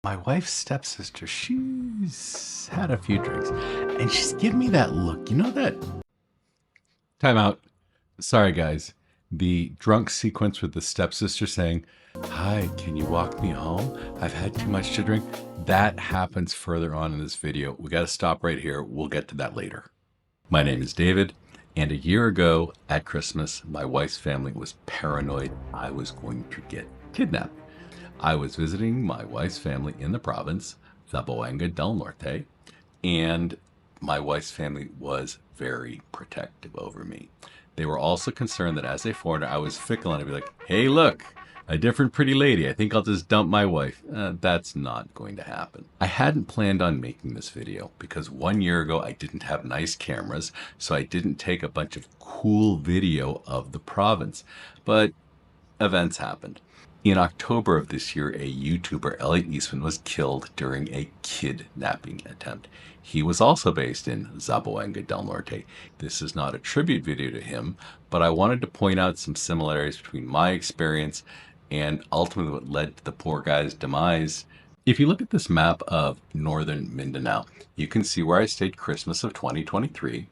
My wife's stepsister, she's had a few drinks, and she's giving me that look. You know that? Time out. Sorry, guys. The drunk sequence with the stepsister saying, "Hi, can you walk me home? I've had too much to drink." That happens further on in this video. We got to stop right here. We'll get to that later. My name is David, and a year ago at Christmas, my wife's family was paranoid I was going to get kidnapped. I was visiting my wife's family in the province, Zamboanga del Norte, and my wife's family was very protective over me. They were also concerned that as a foreigner, I was fickle and I'd be like, "Hey, look, a different pretty lady. I think I'll just dump my wife." That's not going to happen. I hadn't planned on making this video because 1 year ago I didn't have nice cameras, so I didn't take a bunch of cool video of the province. But events happened. In October of this year, a YouTuber, Elliot Eastman, was killed during a kidnapping attempt. He was also based in Zamboanga del Norte. This is not a tribute video to him, but I wanted to point out some similarities between my experience and ultimately what led to the poor guy's demise. If you look at this map of northern Mindanao, you can see where I stayed Christmas of 2023,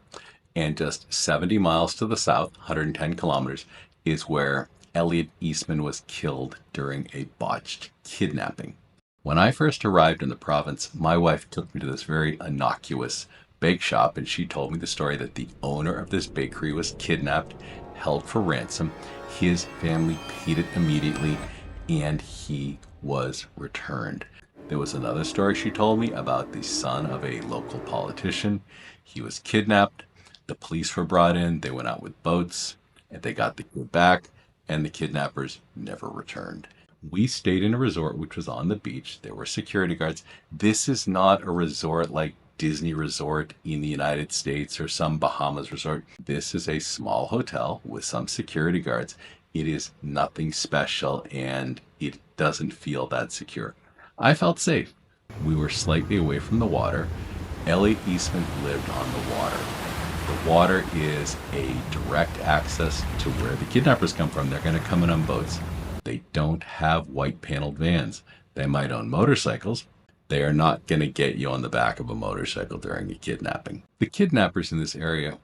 and just 70 miles to the south, 110 kilometers, is where Elliot Eastman was killed during a botched kidnapping. When I first arrived in the province, my wife took me to this very innocuous bake shop, and she told me the story that the owner of this bakery was kidnapped, held for ransom. His family paid it immediately, and he was returned. There was another story she told me about the son of a local politician. He was kidnapped. The police were brought in. They went out with boats, and they got the kid back, and the kidnappers never returned. We stayed in a resort which was on the beach. There were security guards. This is not a resort like Disney Resort in the United States or some Bahamas resort. This is a small hotel with some security guards. It is nothing special, and it doesn't feel that secure. I felt safe. We were slightly away from the water. Elliot Eastman lived on the water. The water is a direct access to where the kidnappers come from. They're going to come in on boats. They don't have white paneled vans. They might own motorcycles. They are not going to get you on the back of a motorcycle during a kidnapping. The kidnappers in this area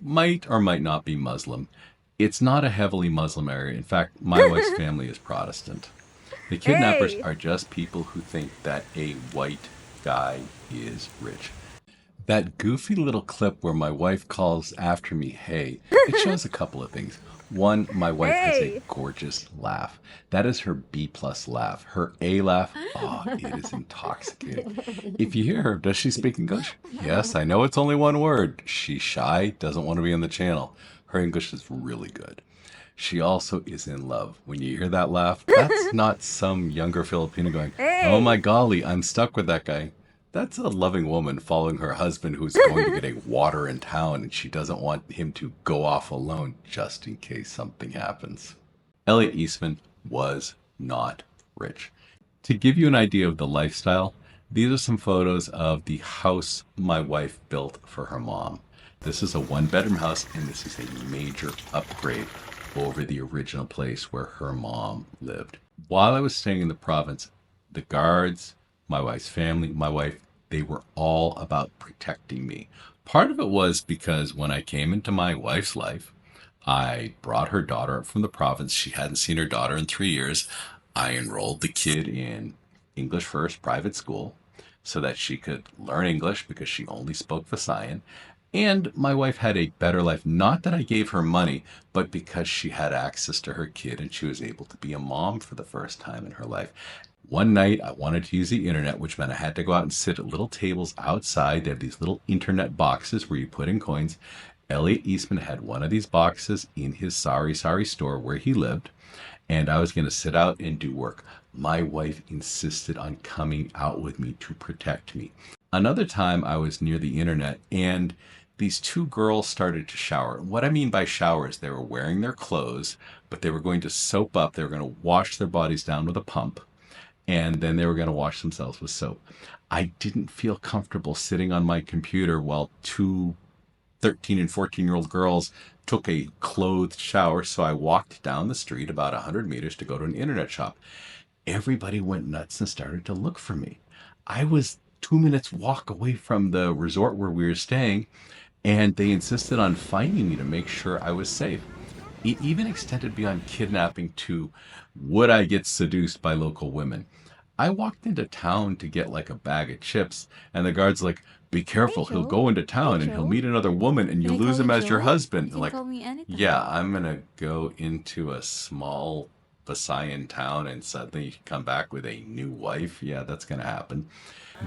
might or might not be Muslim. It's not a heavily Muslim area. In fact, my wife's family is Protestant. The kidnappers Hey. are just people who think that a white guy is rich. That goofy little clip where my wife calls after me, "Hey," it shows a couple of things. One, my wife has a Hey. gorgeous laugh. That is her B plus laugh. Her A laugh, oh, it is intoxicating. If you hear her, does she speak English? Yes, I know it's only one word. She's shy, doesn't want to be on the channel. Her English is really good. She also is in love. When you hear that laugh, that's not some younger Filipino going, "Oh my Hey. golly, I'm stuck with that guy." That's a loving woman following her husband who's going to get a water in town, and she doesn't want him to go off alone just in case something happens. Elliot Eastman was not rich. To give you an idea of the lifestyle, these are some photos of the house my wife built for her mom. This is a one-bedroom house, and this is a major upgrade over the original place where her mom lived. While I was staying in the province, the guards, my wife's family, my wife, they were all about protecting me. Part of it was because when I came into my wife's life, I brought her daughter up from the province. She hadn't seen her daughter in 3 years. I enrolled the kid in English First private school so that she could learn English because she only spoke Visayan. And my wife had a better life, not that I gave her money, but because she had access to her kid and she was able to be a mom for the first time in her life. One night I wanted to use the internet, which meant I had to go out and sit at little tables outside. They have these little internet boxes where you put in coins. Elliot Eastman had one of these boxes in his Sari Sari store where he lived, and I was going to sit out and do work. My wife insisted on coming out with me to protect me. Another time I was near the internet, and these two girls started to shower. What I mean by shower is they were wearing their clothes, but they were going to soap up. They were going to wash their bodies down with a pump, and then they were going to wash themselves with soap. I didn't feel comfortable sitting on my computer while two 13 and 14-year-old girls took a clothed shower, so I walked down the street about 100 meters to go to an internet shop. everybody went nuts and started to look for me. I was 2 minutes walk away from the resort where we were staying, and they insisted on finding me to make sure I was safe. It even extended beyond kidnapping to would I get seduced by local women. I walked into town to get like a bag of chips, and the guard's like, be careful, he'll Joe. go into town and he'll meet another woman and you Can I lose call him you as your Joe? husband. You And can like, call me anytime. yeah, I'm gonna go into a small Visayan town and suddenly come back with a new wife. Yeah, that's gonna happen.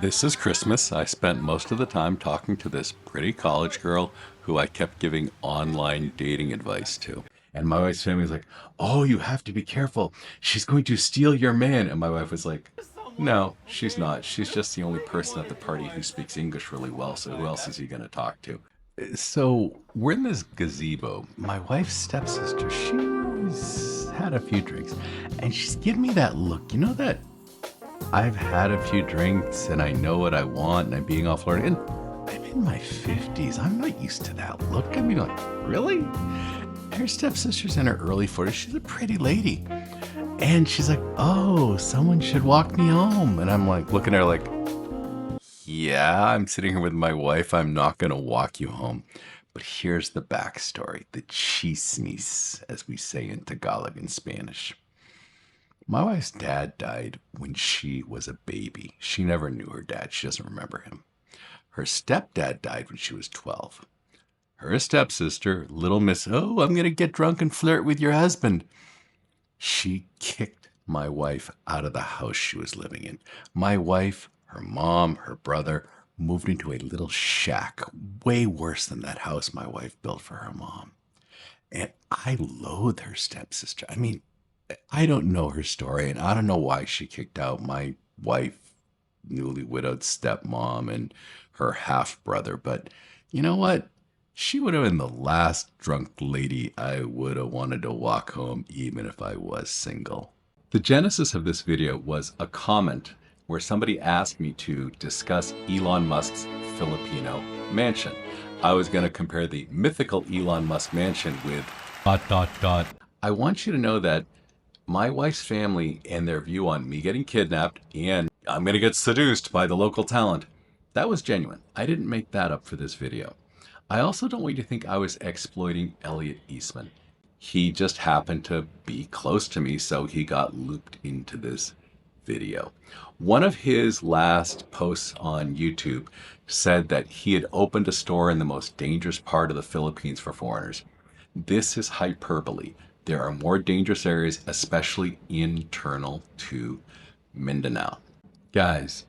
This is Christmas. I spent most of the time talking to this pretty college girl who I kept giving online dating advice to. And my wife's family was like, oh, you have to be careful. She's going to steal your man. And my wife was like, no, she's not. She's just the only person at the party who speaks English really well. So who else is he going to talk to? So we're in this gazebo. My wife's stepsister, she's had a few drinks. And she's giving me that look. You know that I've had a few drinks and I know what I want and I'm being all flirty. And I'm in my 50s. I'm not used to that look. I mean, like, really? Her stepsister's in her early 40s. She's a pretty lady. And she's like, oh, someone should walk me home. And I'm like, looking at her like, yeah, I'm sitting here with my wife. I'm not going to walk you home. But here's the backstory, the chismis, as we say in Tagalog and Spanish. My wife's dad died when she was a baby. She never knew her dad. She doesn't remember him. Her stepdad died when she was 12. Her stepsister, little Miss, oh, I'm going to get drunk and flirt with your husband. She kicked my wife out of the house she was living in. My wife, her mom, her brother moved into a little shack, way worse than that house my wife built for her mom. And I loathe her stepsister. I mean, I don't know her story, and I don't know why she kicked out my wife, newly widowed stepmom, and her half brother. But you know what? She would have been the last drunk lady I would have wanted to walk home, even if I was single. The genesis of this video was a comment where somebody asked me to discuss Elon Musk's Filipino mansion. I was going to compare the mythical Elon Musk mansion with ... I want you to know that my wife's family and their view on me getting kidnapped and I'm going to get seduced by the local talent, that was genuine. I didn't make that up for this video. I also don't want you to think I was exploiting Elliot Eastman. He just happened to be close to me, so he got looped into this video. One of his last posts on YouTube said that he had opened a store in the most dangerous part of the Philippines for foreigners. This is hyperbole. There are more dangerous areas, especially internal to Mindanao. Guys,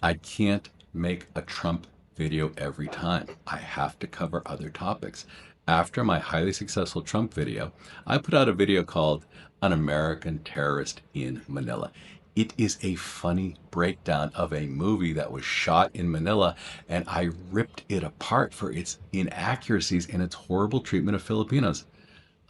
I can't make a Trump video every time. I have to cover other topics. After my highly successful Trump video, I put out a video called An American Terrorist in Manila. It is a funny breakdown of a movie that was shot in Manila, and I ripped it apart for its inaccuracies and its horrible treatment of Filipinos.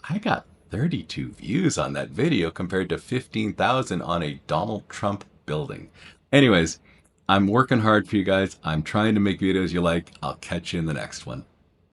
I got 32 views on that video compared to 15,000 on a Donald Trump building. Anyways, I'm working hard for you guys. I'm trying to make videos you like. I'll catch you in the next one.